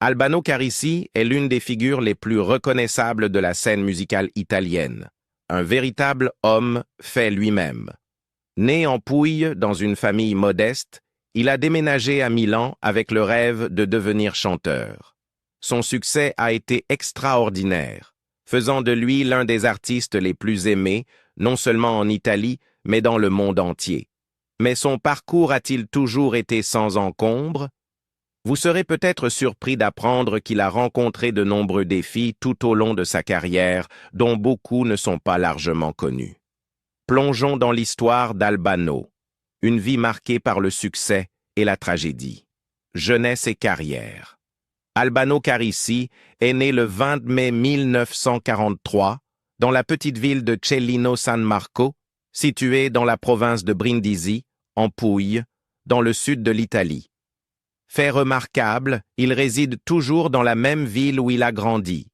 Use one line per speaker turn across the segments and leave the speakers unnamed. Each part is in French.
Albano Carisi est l'une des figures les plus reconnaissables de la scène musicale italienne. Un véritable homme fait lui-même. Né en Puglie dans une famille modeste, il a déménagé à Milan avec le rêve de devenir chanteur. Son succès a été extraordinaire, faisant de lui l'un des artistes les plus aimés, non seulement en Italie, mais dans le monde entier. Mais son parcours a-t-il toujours été sans encombre? Vous serez peut-être surpris d'apprendre qu'il a rencontré de nombreux défis tout au long de sa carrière, dont beaucoup ne sont pas largement connus. Plongeons dans l'histoire d'Albano, une vie marquée par le succès et la tragédie. Jeunesse et carrière. Albano Carisi est né le 20 mai 1943 dans la petite ville de Cellino San Marco, située dans la province de Brindisi, en Puglie, dans le sud de l'Italie. Fait remarquable, il réside toujours dans la même ville où il a grandi.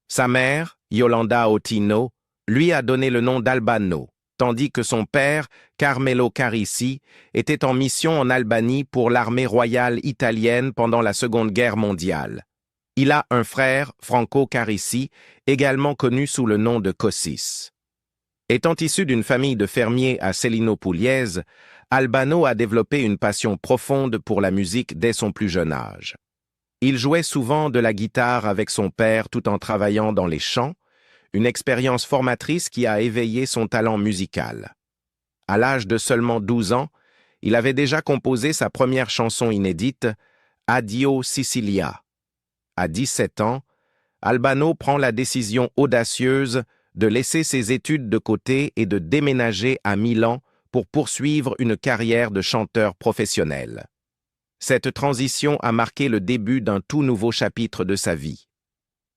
Sa mère, Yolanda Ottino, lui a donné le nom d'Albano, tandis que son père, Carmelo Carisi, était en mission en Albanie pour l'armée royale italienne pendant la Seconde Guerre mondiale. Il a un frère, Franco Carisi, également connu sous le nom de Kossis. Étant issu d'une famille de fermiers à Cellino Pugliese, Albano a développé une passion profonde pour la musique dès son plus jeune âge. Il jouait souvent de la guitare avec son père tout en travaillant dans les champs, une expérience formatrice qui a éveillé son talent musical. À l'âge de seulement 12 ans, il avait déjà composé sa première chanson inédite, Addio Sicilia. À 17 ans, Albano prend la décision audacieuse de laisser ses études de côté et de déménager à Milan pour poursuivre une carrière de chanteur professionnel. Cette transition a marqué le début d'un tout nouveau chapitre de sa vie.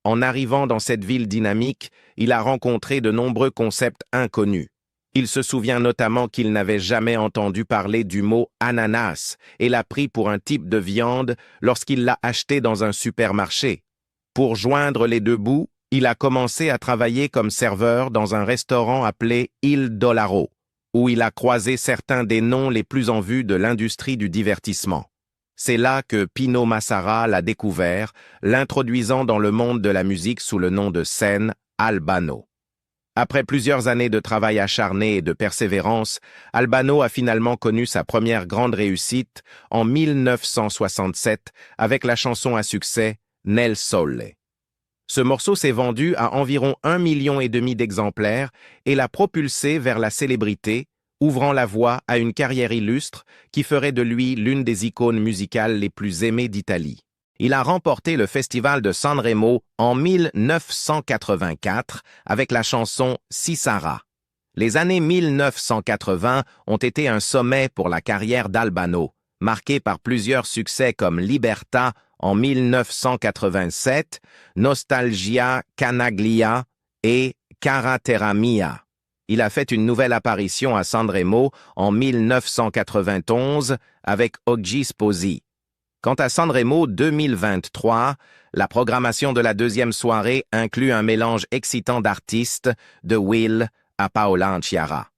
En arrivant dans cette ville dynamique, il a rencontré de nombreux concepts inconnus. Il se souvient notamment qu'il n'avait jamais entendu parler du mot ananas et l'a pris pour un type de viande lorsqu'il l'a acheté dans un supermarché. Pour joindre les deux bouts, il a commencé à travailler comme serveur dans un restaurant appelé Il Dollaro, où il a croisé certains des noms les plus en vue de l'industrie du divertissement. C'est là que Pino Massara l'a découvert, l'introduisant dans le monde de la musique sous le nom de scène Albano. Après plusieurs années de travail acharné et de persévérance, Albano a finalement connu sa première grande réussite en 1967 avec la chanson à succès Nel Sole. Ce morceau s'est vendu à environ 1,5 million d'exemplaires et l'a propulsé vers la célébrité, ouvrant la voie à une carrière illustre qui ferait de lui l'une des icônes musicales les plus aimées d'Italie. Il a remporté le festival de Sanremo en 1984 avec la chanson Si Sarà. Les années 1980 ont été un sommet pour la carrière d'Albano, marquée par plusieurs succès comme Libertà en 1987, Nostalgia Canaglia et Cara Terra Mia. Il a fait une nouvelle apparition à Sanremo en 1991 avec Oggi Sposi. Quant à Sanremo 2023, la programmation de la deuxième soirée inclut un mélange excitant d'artistes, de Will à Paola Anchiara.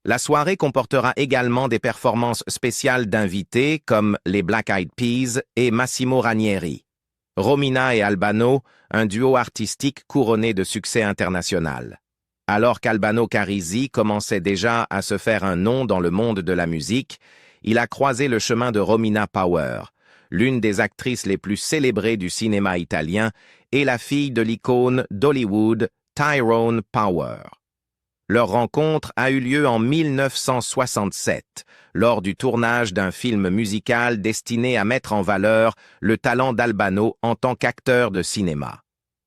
La soirée comportera également des performances spéciales d'invités comme les Black Eyed Peas et Massimo Ranieri. Romina et Albano, un duo artistique couronné de succès international. Alors qu'Albano Carisi commençait déjà à se faire un nom dans le monde de la musique, il a croisé le chemin de Romina Power, l'une des actrices les plus célébrées du cinéma italien et la fille de l'icône d'Hollywood, Tyrone Power. Leur rencontre a eu lieu en 1967, lors du tournage d'un film musical destiné à mettre en valeur le talent d'Albano en tant qu'acteur de cinéma.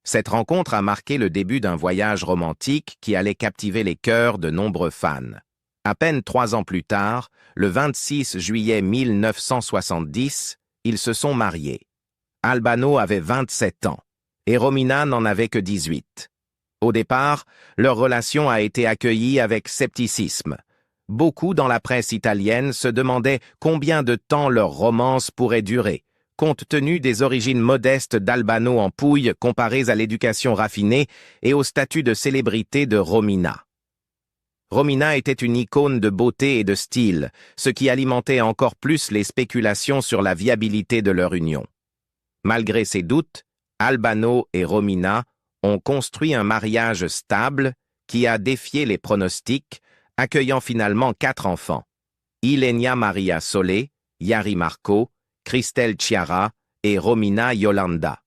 Cette rencontre a marqué le début d'un voyage romantique qui allait captiver les cœurs de nombreux fans. À peine 3 ans plus tard, le 26 juillet 1970, ils se sont mariés. Albano avait 27 ans et Romina n'en avait que 18. Au départ, leur relation a été accueillie avec scepticisme. Beaucoup dans la presse italienne se demandaient combien de temps leur romance pourrait durer, compte tenu des origines modestes d'Albano en Puglie comparées à l'éducation raffinée et au statut de célébrité de Romina. Romina était une icône de beauté et de style, ce qui alimentait encore plus les spéculations sur la viabilité de leur union. Malgré ces doutes, Albano et Romina ont construit un mariage stable qui a défié les pronostics, accueillant finalement 4 enfants. Ilenia Maria Sole, Yari Marco, Christelle Chiara et Romina Yolanda.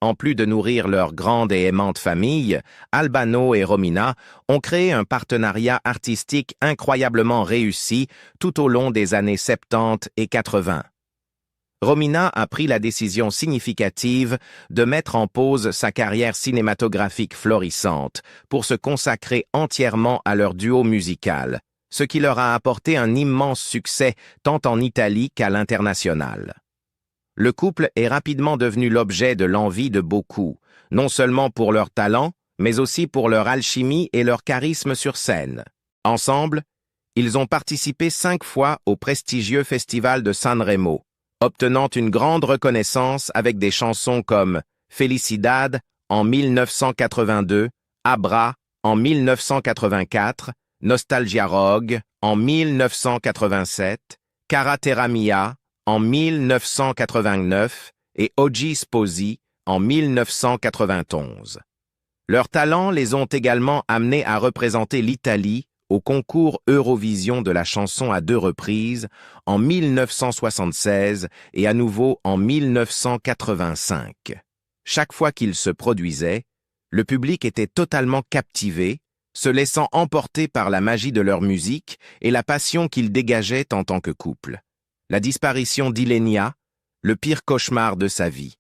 En plus de nourrir leur grande et aimante famille, Albano et Romina ont créé un partenariat artistique incroyablement réussi tout au long des années 70 et 80. Romina a pris la décision significative de mettre en pause sa carrière cinématographique florissante pour se consacrer entièrement à leur duo musical, ce qui leur a apporté un immense succès tant en Italie qu'à l'international. Le couple est rapidement devenu l'objet de l'envie de beaucoup, non seulement pour leur talent, mais aussi pour leur alchimie et leur charisme sur scène. Ensemble, ils ont participé 5 fois au prestigieux festival de Sanremo, obtenant une grande reconnaissance avec des chansons comme Felicidad en 1982, Abra en 1984, Nostalgia Rogue en 1987, Cara Terra Mia en 1989 et Oggi Sposi en 1991. Leurs talents les ont également amenés à représenter l'Italie au concours Eurovision de la chanson à 2 reprises, en 1976 et à nouveau en 1985. Chaque fois qu'ils se produisaient, le public était totalement captivé, se laissant emporter par la magie de leur musique et la passion qu'ils dégageaient en tant que couple. La disparition d'Ilenia, le pire cauchemar de sa vie.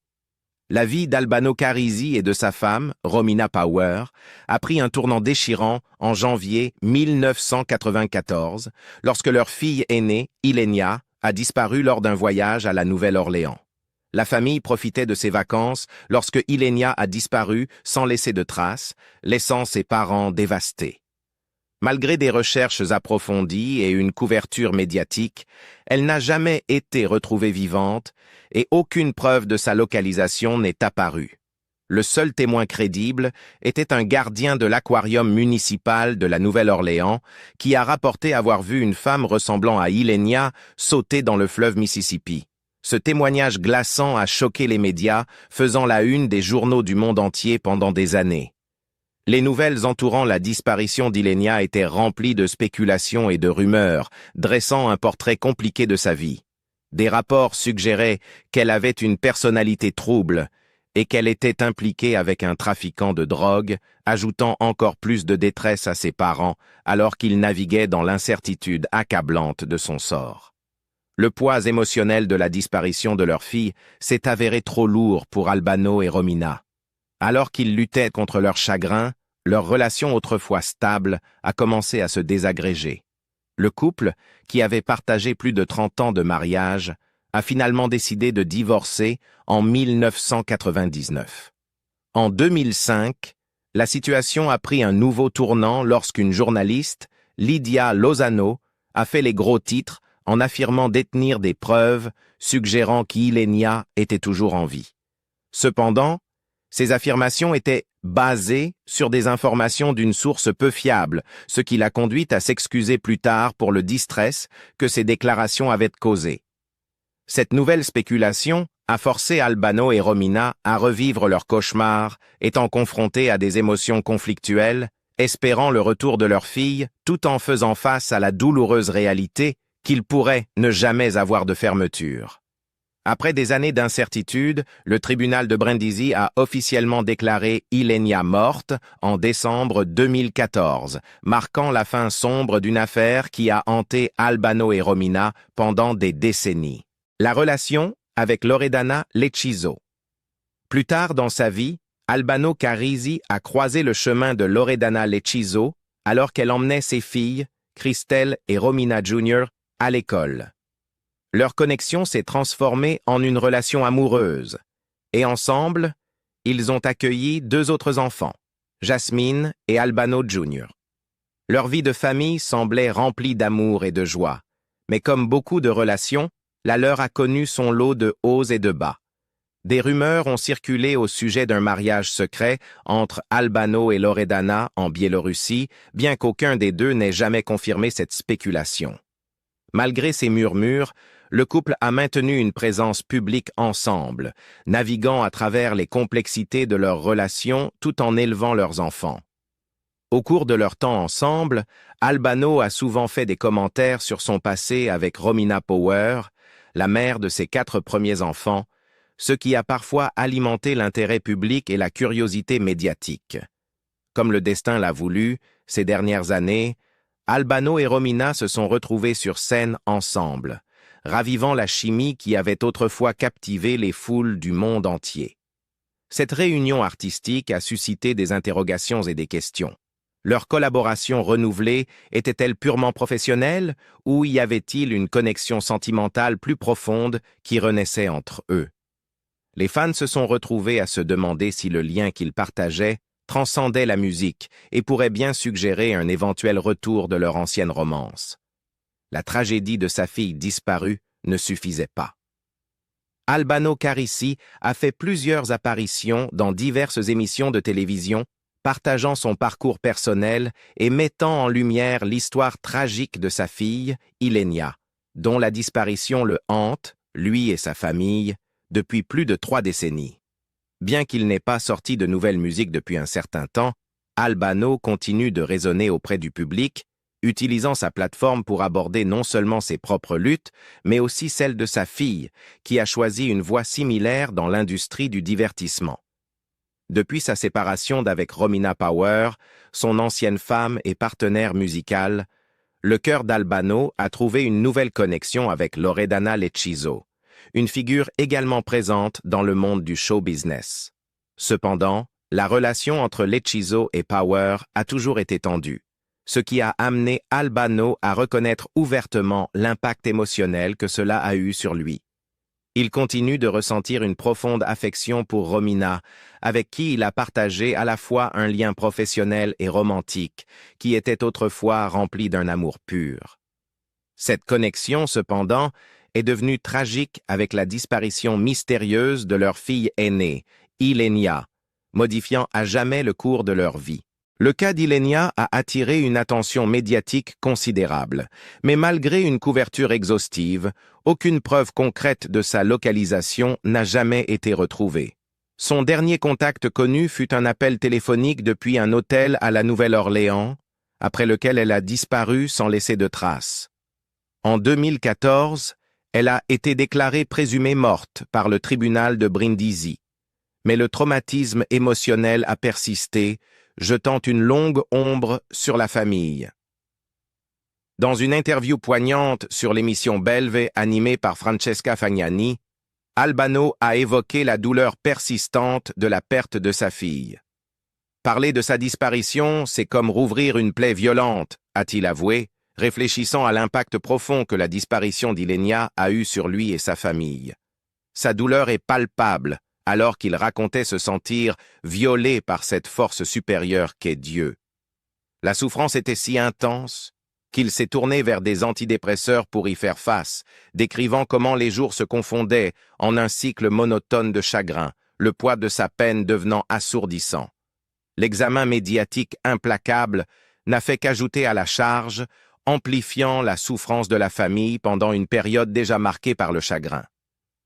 La vie d'Albano Carisi et de sa femme, Romina Power, a pris un tournant déchirant en janvier 1994, lorsque leur fille aînée, Ilenia, a disparu lors d'un voyage à la Nouvelle-Orléans. La famille profitait de ses vacances lorsque Ilenia a disparu sans laisser de traces, laissant ses parents dévastés. Malgré des recherches approfondies et une couverture médiatique, elle n'a jamais été retrouvée vivante et aucune preuve de sa localisation n'est apparue. Le seul témoin crédible était un gardien de l'aquarium municipal de la Nouvelle-Orléans qui a rapporté avoir vu une femme ressemblant à Ilenia sauter dans le fleuve Mississippi. Ce témoignage glaçant a choqué les médias, faisant la une des journaux du monde entier pendant des années. Les nouvelles entourant la disparition d'Ilenia étaient remplies de spéculations et de rumeurs, dressant un portrait compliqué de sa vie. Des rapports suggéraient qu'elle avait une personnalité trouble et qu'elle était impliquée avec un trafiquant de drogue, ajoutant encore plus de détresse à ses parents alors qu'ils naviguaient dans l'incertitude accablante de son sort. Le poids émotionnel de la disparition de leur fille s'est avéré trop lourd pour Albano et Romina. Alors qu'ils luttaient contre leur chagrin, leur relation autrefois stable a commencé à se désagréger. Le couple, qui avait partagé plus de 30 ans de mariage, a finalement décidé de divorcer en 1999. En 2005, la situation a pris un nouveau tournant lorsqu'une journaliste, Lydia Lozano, a fait les gros titres en affirmant détenir des preuves suggérant qu'Ilenia était toujours en vie. Cependant, ces affirmations étaient basées sur des informations d'une source peu fiable, ce qui l'a conduite à s'excuser plus tard pour le distress que ces déclarations avaient causé. Cette nouvelle spéculation a forcé Albano et Romina à revivre leur cauchemar, étant confrontés à des émotions conflictuelles, espérant le retour de leur fille, tout en faisant face à la douloureuse réalité qu'ils pourraient ne jamais avoir de fermeture. Après des années d'incertitude, le tribunal de Brindisi a officiellement déclaré Ilenia morte en décembre 2014, marquant la fin sombre d'une affaire qui a hanté Albano et Romina pendant des décennies. La relation avec Loredana Lecciso. Plus tard dans sa vie, Albano Carisi a croisé le chemin de Loredana Lecciso alors qu'elle emmenait ses filles, Christelle et Romina Jr., à l'école. Leur connexion s'est transformée en une relation amoureuse, et ensemble, ils ont accueilli 2 autres enfants, Jasmine et Albano Jr. Leur vie de famille semblait remplie d'amour et de joie, mais comme beaucoup de relations, la leur a connu son lot de hauts et de bas. Des rumeurs ont circulé au sujet d'un mariage secret entre Albano et Loredana en Biélorussie, bien qu'aucun des deux n'ait jamais confirmé cette spéculation. Malgré ces murmures, le couple a maintenu une présence publique ensemble, naviguant à travers les complexités de leur relation tout en élevant leurs enfants. Au cours de leur temps ensemble, Albano a souvent fait des commentaires sur son passé avec Romina Power, la mère de ses 4 premiers enfants, ce qui a parfois alimenté l'intérêt public et la curiosité médiatique. Comme le destin l'a voulu, ces dernières années, Albano et Romina se sont retrouvés sur scène ensemble, ravivant la chimie qui avait autrefois captivé les foules du monde entier. Cette réunion artistique a suscité des interrogations et des questions. Leur collaboration renouvelée était-elle purement professionnelle ou y avait-il une connexion sentimentale plus profonde qui renaissait entre eux? Les fans se sont retrouvés à se demander si le lien qu'ils partageaient transcendait la musique et pourrait bien suggérer un éventuel retour de leur ancienne romance. La tragédie de sa fille disparue ne suffisait pas. Albano Carrisi a fait plusieurs apparitions dans diverses émissions de télévision, partageant son parcours personnel et mettant en lumière l'histoire tragique de sa fille, Ilenia, dont la disparition le hante, lui et sa famille, depuis plus de 3 décennies. Bien qu'il n'ait pas sorti de nouvelles musiques depuis un certain temps, Albano continue de résonner auprès du public, utilisant sa plateforme pour aborder non seulement ses propres luttes, mais aussi celles de sa fille, qui a choisi une voie similaire dans l'industrie du divertissement. Depuis sa séparation d'avec Romina Power, son ancienne femme et partenaire musicale, le cœur d'Albano a trouvé une nouvelle connexion avec Loredana Lecchiso, une figure également présente dans le monde du show business. Cependant, la relation entre Lecchiso et Power a toujours été tendue, ce qui a amené Albano à reconnaître ouvertement l'impact émotionnel que cela a eu sur lui. Il continue de ressentir une profonde affection pour Romina, avec qui il a partagé à la fois un lien professionnel et romantique, qui était autrefois rempli d'un amour pur. Cette connexion, cependant, est devenue tragique avec la disparition mystérieuse de leur fille aînée, Ilenia, modifiant à jamais le cours de leur vie. Le cas d'Ilenia a attiré une attention médiatique considérable, mais malgré une couverture exhaustive, aucune preuve concrète de sa localisation n'a jamais été retrouvée. Son dernier contact connu fut un appel téléphonique depuis un hôtel à la Nouvelle-Orléans, après lequel elle a disparu sans laisser de traces. En 2014, elle a été déclarée présumée morte par le tribunal de Brindisi, mais le traumatisme émotionnel a persisté, jetant une longue ombre sur la famille. Dans une interview poignante sur l'émission Belve animée par Francesca Fagnani, Albano a évoqué la douleur persistante de la perte de sa fille. Parler de sa disparition, c'est comme rouvrir une plaie violente, a-t-il avoué, réfléchissant à l'impact profond que la disparition d'Ilenia a eu sur lui et sa famille. Sa douleur est palpable, alors qu'il racontait se sentir violé par cette force supérieure qu'est Dieu. La souffrance était si intense qu'il s'est tourné vers des antidépresseurs pour y faire face, décrivant comment les jours se confondaient en un cycle monotone de chagrin, le poids de sa peine devenant assourdissant. L'examen médiatique implacable n'a fait qu'ajouter à la charge, amplifiant la souffrance de la famille pendant une période déjà marquée par le chagrin.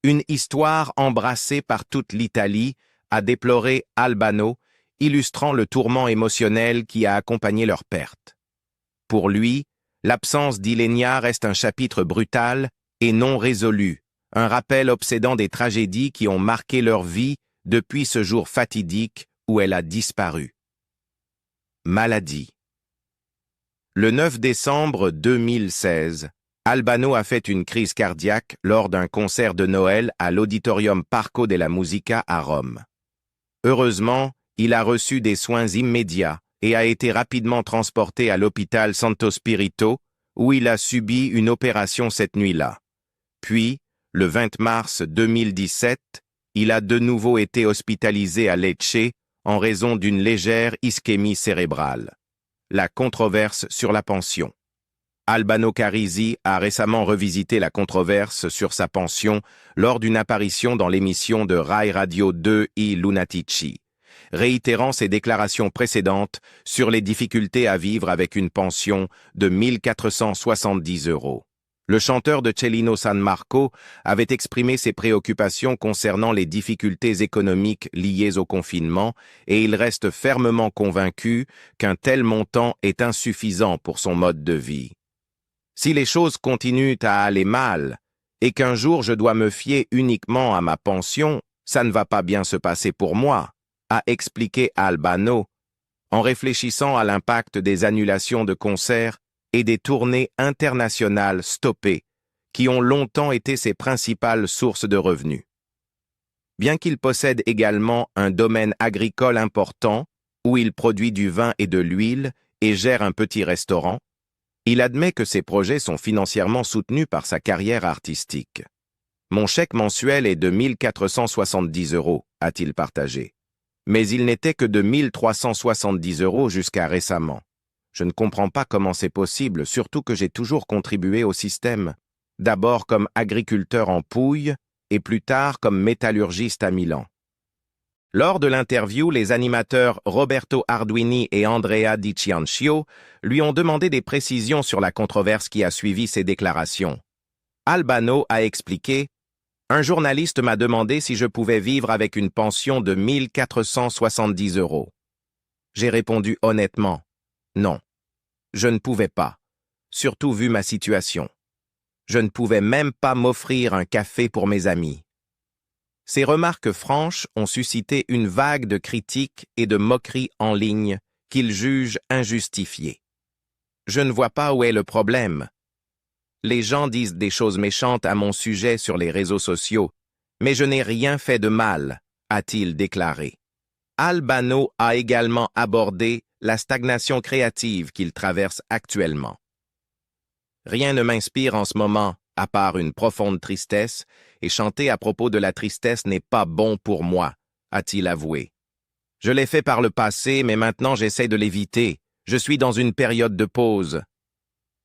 Une histoire embrassée par toute l'Italie, a déploré Albano, illustrant le tourment émotionnel qui a accompagné leur perte. Pour lui, l'absence d'Ilenia reste un chapitre brutal et non résolu, un rappel obsédant des tragédies qui ont marqué leur vie depuis ce jour fatidique où elle a disparu. Maladie. Le 9 décembre 2016, Albano a fait une crise cardiaque lors d'un concert de Noël à l'Auditorium Parco della Musica à Rome. Heureusement, il a reçu des soins immédiats et a été rapidement transporté à l'hôpital Santo Spirito, où il a subi une opération cette nuit-là. Puis, le 20 mars 2017, il a de nouveau été hospitalisé à Lecce en raison d'une légère ischémie cérébrale. La controverse sur la pension. Albano Carrisi a récemment revisité la controverse sur sa pension lors d'une apparition dans l'émission de Rai Radio 2 I Lunatici, réitérant ses déclarations précédentes sur les difficultés à vivre avec une pension de 1 470 €. Le chanteur de Cellino San Marco avait exprimé ses préoccupations concernant les difficultés économiques liées au confinement et il reste fermement convaincu qu'un tel montant est insuffisant pour son mode de vie. Si les choses continuent à aller mal et qu'un jour je dois me fier uniquement à ma pension, ça ne va pas bien se passer pour moi, a expliqué Albano, en réfléchissant à l'impact des annulations de concerts et des tournées internationales stoppées, qui ont longtemps été ses principales sources de revenus. Bien qu'il possède également un domaine agricole important, où il produit du vin et de l'huile et gère un petit restaurant, il admet que ses projets sont financièrement soutenus par sa carrière artistique. Mon chèque mensuel est de 1470 €, a-t-il partagé. Mais il n'était que de 1370 € jusqu'à récemment. Je ne comprends pas comment c'est possible, surtout que j'ai toujours contribué au système, d'abord comme agriculteur en Pouille et plus tard comme métallurgiste à Milan. Lors de l'interview, les animateurs Roberto Arduini et Andrea Di Ciancio lui ont demandé des précisions sur la controverse qui a suivi ses déclarations. Albano a expliqué « Un journaliste m'a demandé si je pouvais vivre avec une pension de 1470 €. J'ai répondu honnêtement « Non, je ne pouvais pas, surtout vu ma situation. Je ne pouvais même pas m'offrir un café pour mes amis. » Ces remarques franches ont suscité une vague de critiques et de moqueries en ligne qu'il juge injustifiées. Je ne vois pas où est le problème. Les gens disent des choses méchantes à mon sujet sur les réseaux sociaux, mais je n'ai rien fait de mal, a-t-il déclaré. Albano a également abordé la stagnation créative qu'il traverse actuellement. Rien ne m'inspire en ce moment, à part une profonde tristesse, et chanter à propos de la tristesse n'est pas bon pour moi, a-t-il avoué. Je l'ai fait par le passé, mais maintenant j'essaie de l'éviter. Je suis dans une période de pause.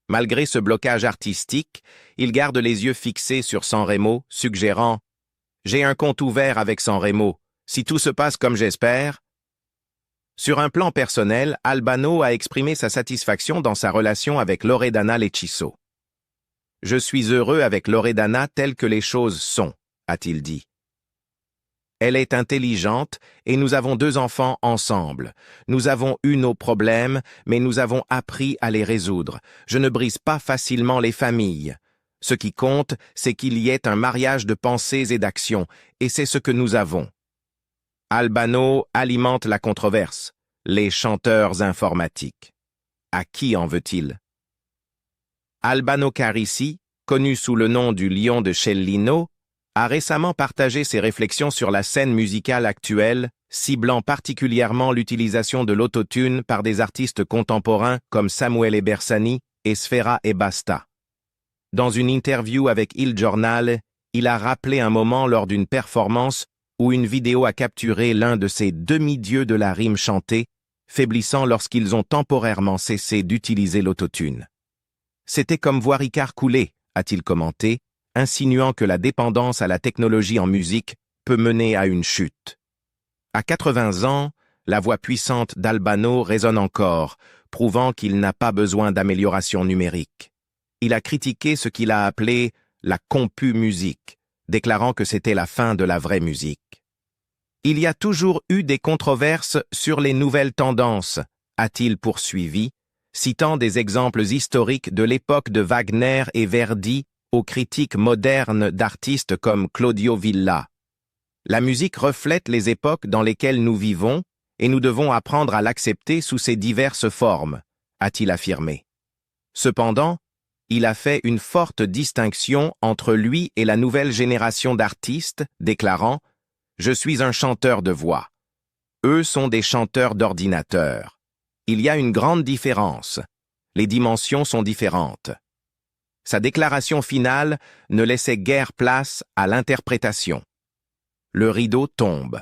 Malgré ce blocage artistique, il garde les yeux fixés sur Sanremo, suggérant « J'ai un compte ouvert avec Sanremo. Si tout se passe comme j'espère… » Sur un plan personnel, Albano a exprimé sa satisfaction dans sa relation avec Loredana Lecciso. « Je suis heureux avec Loredana telles que les choses sont », a-t-il dit. Elle est intelligente et nous avons 2 enfants ensemble. Nous avons eu nos problèmes, mais nous avons appris à les résoudre. Je ne brise pas facilement les familles. Ce qui compte, c'est qu'il y ait un mariage de pensées et d'actions, et c'est ce que nous avons. Albano alimente la controverse. Les chanteurs informatiques. À qui en veut-il? Albano Carrisi, connu sous le nom du Lion de Cellino, a récemment partagé ses réflexions sur la scène musicale actuelle, ciblant particulièrement l'utilisation de l'autotune par des artistes contemporains comme Samuele Bersani et Sfera Ebbasta. Dans une interview avec Il Giornale, il a rappelé un moment lors d'une performance où une vidéo a capturé l'un de ces demi-dieux de la rime chantée, faiblissant lorsqu'ils ont temporairement cessé d'utiliser l'autotune. C'était comme voir Icare couler, a-t-il commenté, insinuant que la dépendance à la technologie en musique peut mener à une chute. À 80 ans, la voix puissante d'Albano résonne encore, prouvant qu'il n'a pas besoin d'amélioration numérique. Il a critiqué ce qu'il a appelé la compu-musique, déclarant que c'était la fin de la vraie musique. Il y a toujours eu des controverses sur les nouvelles tendances, a-t-il poursuivi, citant des exemples historiques de l'époque de Wagner et Verdi aux critiques modernes d'artistes comme Claudio Villa. La musique reflète les époques dans lesquelles nous vivons et nous devons apprendre à l'accepter sous ses diverses formes, a-t-il affirmé. Cependant, il a fait une forte distinction entre lui et la nouvelle génération d'artistes, déclarant « Je suis un chanteur de voix. Eux sont des chanteurs d'ordinateur. Il y a une grande différence. Les dimensions sont différentes. » Sa déclaration finale ne laissait guère place à l'interprétation. Le rideau tombe.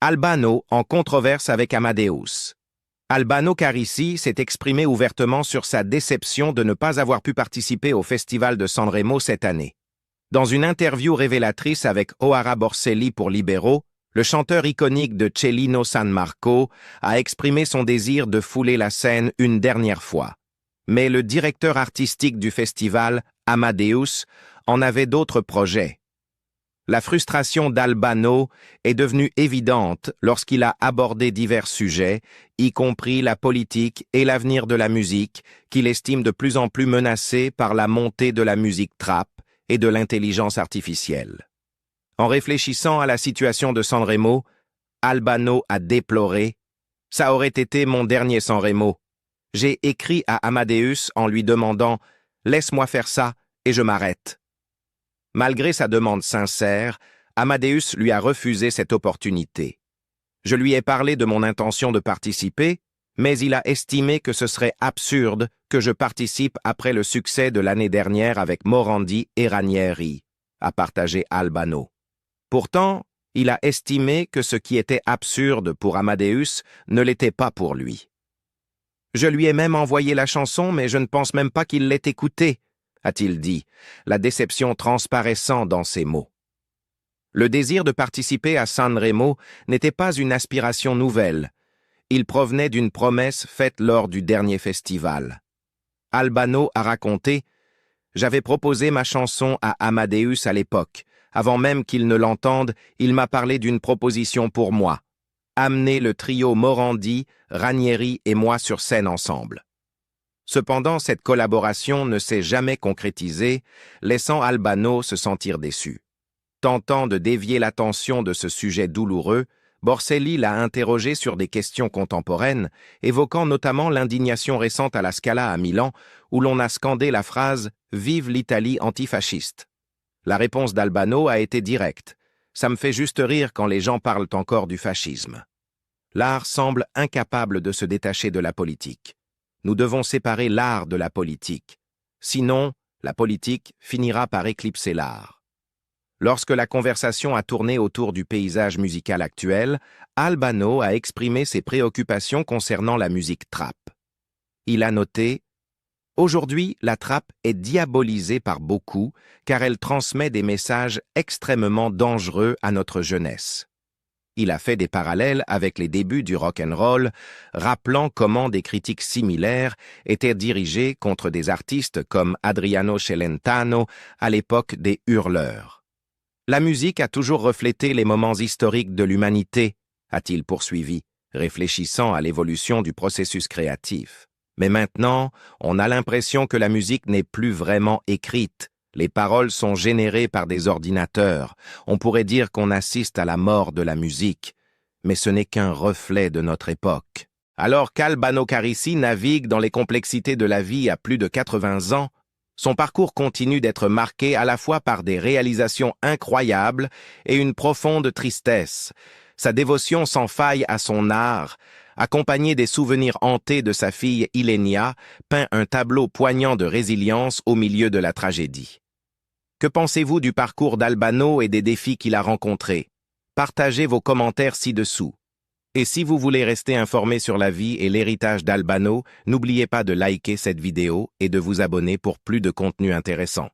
Albano en controverse avec Amadeus. Albano Carrisi s'est exprimé ouvertement sur sa déception de ne pas avoir pu participer au Festival de Sanremo cette année. Dans une interview révélatrice avec O'Hara Borselli pour Libero, le chanteur iconique de Cellino San Marco a exprimé son désir de fouler la scène une dernière fois. Mais le directeur artistique du festival Amadeus, en avait d'autres projets. La frustration d'Albano est devenue évidente lorsqu'il a abordé divers sujets, y compris la politique et l'avenir de la musique, qu'il estime de plus en plus menacé par la montée de la musique trap et de l'intelligence artificielle. En réfléchissant à la situation de Sanremo, Albano a déploré « Ça aurait été mon dernier Sanremo. J'ai écrit à Amadeus en lui demandant « Laisse-moi faire ça et je m'arrête ». Malgré sa demande sincère, Amadeus lui a refusé cette opportunité. Je lui ai parlé de mon intention de participer, mais il a estimé que ce serait absurde que je participe après le succès de l'année dernière avec Morandi et Ranieri, a partagé Albano. Pourtant, il a estimé que ce qui était absurde pour Amadeus ne l'était pas pour lui. Je lui ai même envoyé la chanson, mais je ne pense même pas qu'il l'ait écoutée, a-t-il dit, la déception transparaissant dans ses mots. Le désir de participer à Sanremo n'était pas une aspiration nouvelle. Il provenait d'une promesse faite lors du dernier festival. Albano a raconté « J'avais proposé ma chanson à Amadeus à l'époque. Avant même qu'il ne l'entende, il m'a parlé d'une proposition pour moi. Amener le trio Morandi, Ranieri et moi sur scène ensemble. » Cependant, cette collaboration ne s'est jamais concrétisée, laissant Albano se sentir déçu. Tentant de dévier l'attention de ce sujet douloureux, Borselli l'a interrogé sur des questions contemporaines, évoquant notamment l'indignation récente à la Scala à Milan, où l'on a scandé la phrase « Vive l'Italie antifasciste ». La réponse d'Albano a été directe. « Ça me fait juste rire quand les gens parlent encore du fascisme ». L'art semble incapable de se détacher de la politique. Nous devons séparer l'art de la politique. Sinon, la politique finira par éclipser l'art. Lorsque la conversation a tourné autour du paysage musical actuel, Albano a exprimé ses préoccupations concernant la musique trap. Il a noté « Aujourd'hui, la trap est diabolisée par beaucoup car elle transmet des messages extrêmement dangereux à notre jeunesse. » Il a fait des parallèles avec les débuts du rock'n'roll, rappelant comment des critiques similaires étaient dirigées contre des artistes comme Adriano Celentano à l'époque des hurleurs. La musique a toujours reflété les moments historiques de l'humanité, a-t-il poursuivi, réfléchissant à l'évolution du processus créatif. Mais maintenant, on a l'impression que la musique n'est plus vraiment écrite. Les paroles sont générées par des ordinateurs. On pourrait dire qu'on assiste à la mort de la musique, mais ce n'est qu'un reflet de notre époque. Alors qu'Albano Carrisi navigue dans les complexités de la vie à plus de 80 ans, son parcours continue d'être marqué à la fois par des réalisations incroyables et une profonde tristesse. Sa dévotion sans faille à son art, accompagné des souvenirs hantés de sa fille Ilenia, peint un tableau poignant de résilience au milieu de la tragédie. Que pensez-vous du parcours d'Albano et des défis qu'il a rencontrés? Partagez vos commentaires ci-dessous. Et si vous voulez rester informé sur la vie et l'héritage d'Albano, n'oubliez pas de liker cette vidéo et de vous abonner pour plus de contenu intéressant.